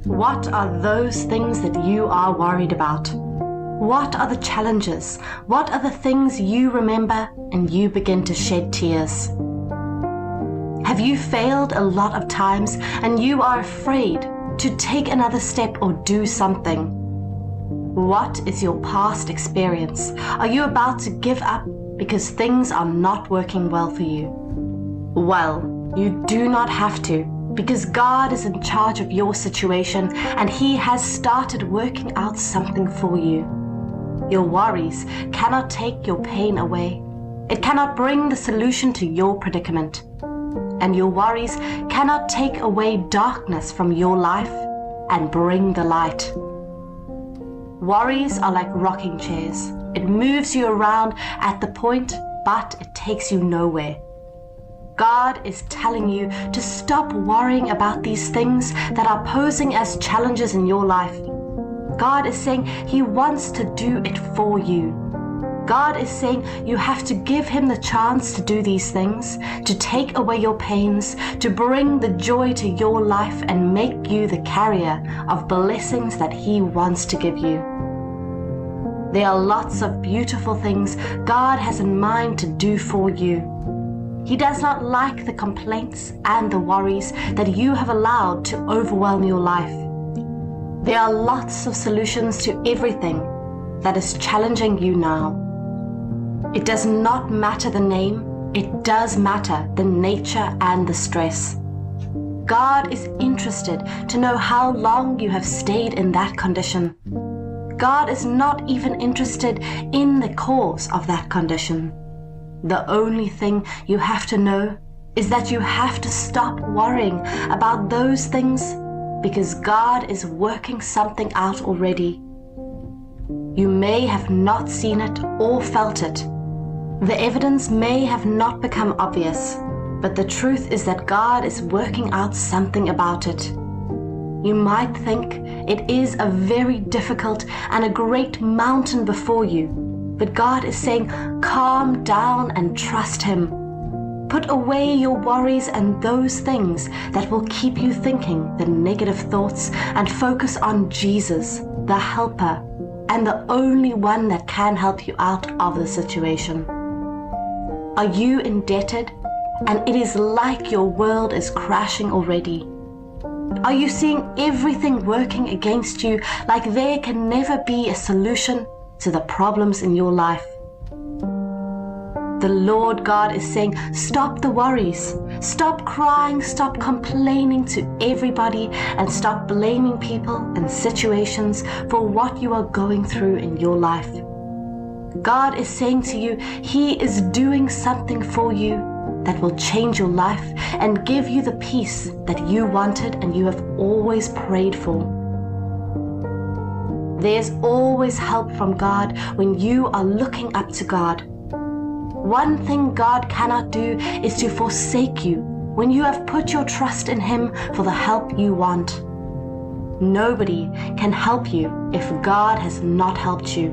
What are those things that you are worried about? What are the challenges? What are the things you remember and you begin to shed tears? Have you failed a lot of times and you are afraid to take another step or do something? What is your past experience? Are you about to give up because things are not working well for you? Well, you do not have to, because God is in charge of your situation and He has started working out something for you. Your worries cannot take your pain away. It cannot bring the solution to your predicament. And your worries cannot take away darkness from your life and bring the light. Worries are like rocking chairs. It moves you around at the point, but it takes you nowhere. God is telling you to stop worrying about these things that are posing as challenges in your life. God is saying He wants to do it for you. God is saying you have to give Him the chance to do these things, to take away your pains, to bring the joy to your life and make you the carrier of blessings that He wants to give you. There are lots of beautiful things God has in mind to do for you. He does not like the complaints and the worries that you have allowed to overwhelm your life. There are lots of solutions to everything that is challenging you now. It does not matter the name, it does matter the nature and the stress. God is interested to know how long you have stayed in that condition. God is not even interested in the cause of that condition. The only thing you have to know is that you have to stop worrying about those things because God is working something out already. You may have not seen it or felt it. The evidence may have not become obvious, but the truth is that God is working out something about it. You might think it is a very difficult and a great mountain before you, but God is saying, calm down and trust Him. Put away your worries and those things that will keep you thinking the negative thoughts and focus on Jesus, the helper, and the only one that can help you out of the situation. Are you indebted and it is like your world is crashing already? Are you seeing everything working against you like there can never be a solution to the problems in your life? The Lord God is saying, stop the worries, stop crying, stop complaining to everybody, and stop blaming people and situations for what you are going through in your life. God is saying to you, He is doing something for you that will change your life and give you the peace that you wanted and you have always prayed for. There's always help from God when you are looking up to God. One thing God cannot do is to forsake you when you have put your trust in Him for the help you want. Nobody can help you if God has not helped you.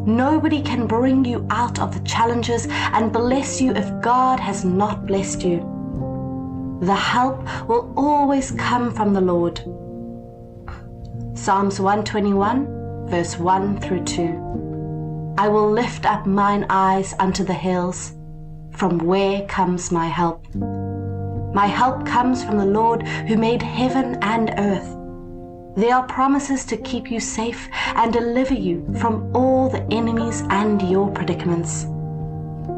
Nobody can bring you out of the challenges and bless you if God has not blessed you. The help will always come from the Lord. Psalms 121, verse 1 through 2. I will lift up mine eyes unto the hills. From where comes my help? My help comes from the Lord who made heaven and earth. There are promises to keep you safe and deliver you from all the enemies and your predicaments.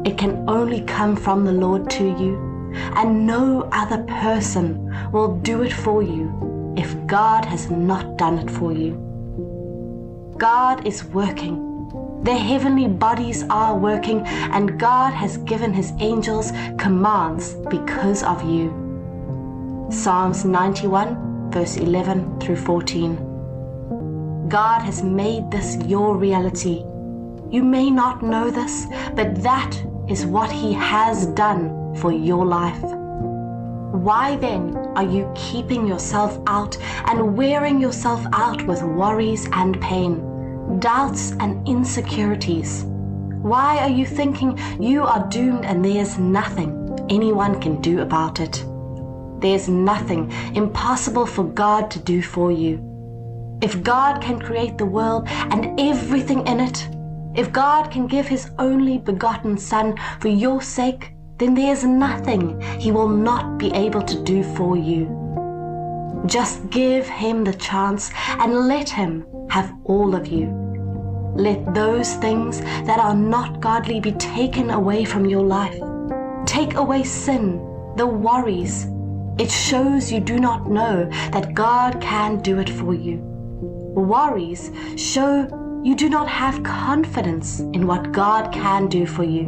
It can only come from the Lord to you, and no other person will do it for you if God has not done it for you. God is working. The heavenly bodies are working, and God has given His angels commands because of you. Psalms 91, verse 11 through 14. God has made this your reality. You may not know this, but that is what He has done for your life. Why then are you keeping yourself out and wearing yourself out with worries and pain, doubts and insecurities? Why are you thinking you are doomed and there's nothing anyone can do about it? There's nothing impossible for God to do for you. If God can create the world and everything in it, if God can give His only begotten Son for your sake, then there's nothing He will not be able to do for you. Just give Him the chance and let Him have all of you. Let those things that are not godly be taken away from your life. Take away sin, the worries. It shows you do not know that God can do it for you. Worries show you do not have confidence in what God can do for you.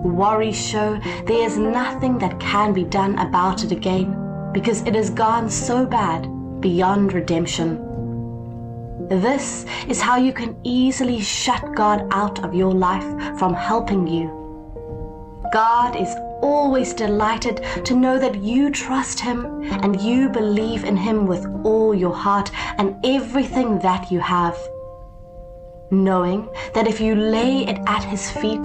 Worries show there is nothing that can be done about it again because it has gone so bad beyond redemption. This is how you can easily shut God out of your life from helping you. God is always delighted to know that you trust Him and you believe in Him with all your heart and everything that you have. Knowing that if you lay it at His feet,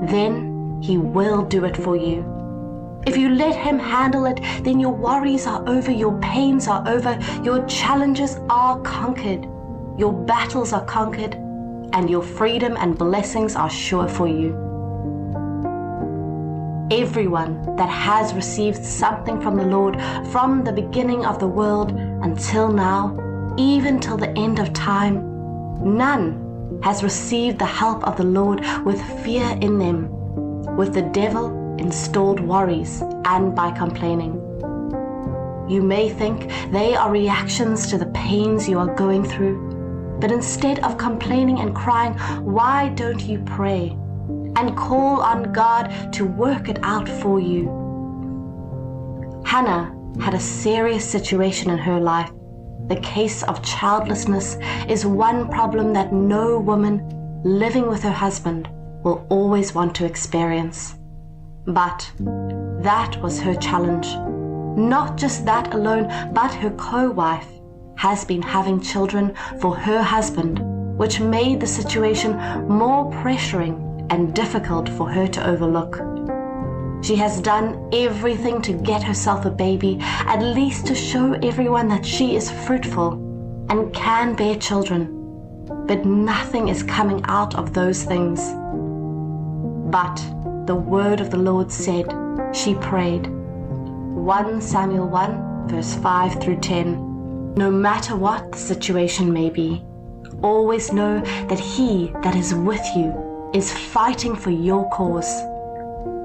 then He will do it for you. If you let Him handle it, then your worries are over, your pains are over, your challenges are conquered, your battles are conquered, and your freedom and blessings are sure for you. Everyone that has received something from the Lord from the beginning of the world until now, even till the end of time, none has received the help of the Lord with fear in them, with the devil installed worries, and by complaining. You may think they are reactions to the pains you are going through, but instead of complaining and crying, why don't you pray and call on God to work it out for you? Hannah had a serious situation in her life. The case of childlessness is one problem that no woman living with her husband will always want to experience. But that was her challenge. Not just that alone, but her co-wife has been having children for her husband, which made the situation more pressuring and difficult for her to overlook. She has done everything to get herself a baby, at least to show everyone that she is fruitful and can bear children. But nothing is coming out of those things. But the word of the Lord said, she prayed. 1 Samuel 1 verse 5 through 10. No matter what the situation may be, always know that He that is with you is fighting for your cause.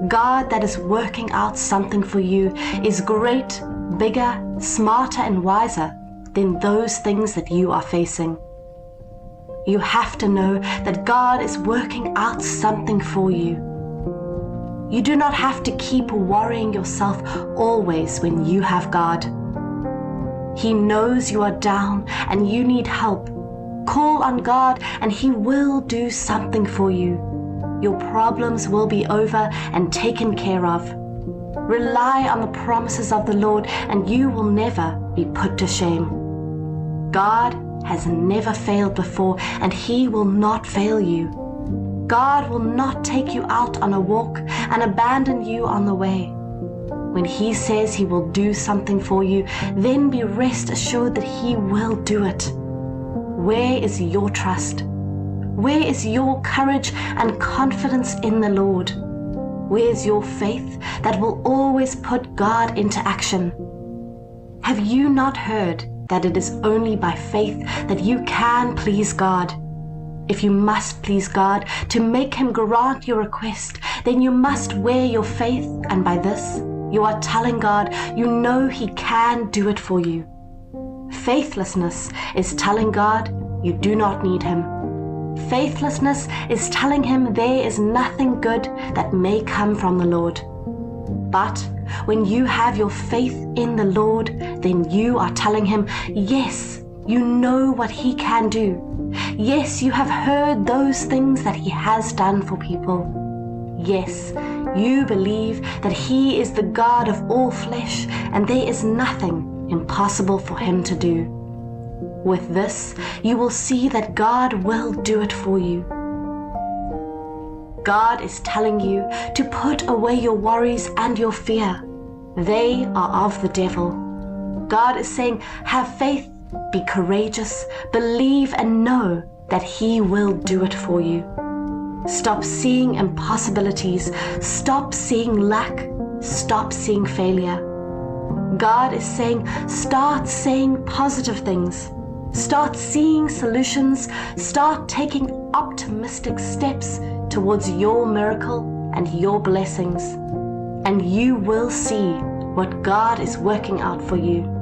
God that is working out something for you is great, bigger, smarter and wiser than those things that you are facing. You have to know that God is working out something for you. You do not have to keep worrying yourself always when you have God. He knows you are down and you need help. Call on God and He will do something for you. Your problems will be over and taken care of. Rely on the promises of the Lord and you will never be put to shame. God has never failed before and He will not fail you. God will not take you out on a walk and abandon you on the way. When He says He will do something for you, then be rest assured that He will do it. Where is your trust? Where is your courage and confidence in the Lord? Where is your faith that will always put God into action? Have you not heard that it is only by faith that you can please God? If you must please God to make Him grant your request, then you must wear your faith, and by this you are telling God you know He can do it for you. Faithlessness is telling God you do not need Him. Faithlessness is telling Him there is nothing good that may come from the Lord. But when you have your faith in the Lord, then you are telling Him, yes, you know what He can do. Yes, you have heard those things that He has done for people. Yes, you believe that He is the God of all flesh and there is nothing impossible for Him to do. With this, you will see that God will do it for you. God is telling you to put away your worries and your fear. They are of the devil. God is saying, have faith, be courageous, believe and know that He will do it for you. Stop seeing impossibilities. Stop seeing lack. Stop seeing failure. God is saying, start saying positive things. Start seeing solutions. Start taking optimistic steps towards your miracle and your blessings. And you will see what God is working out for you.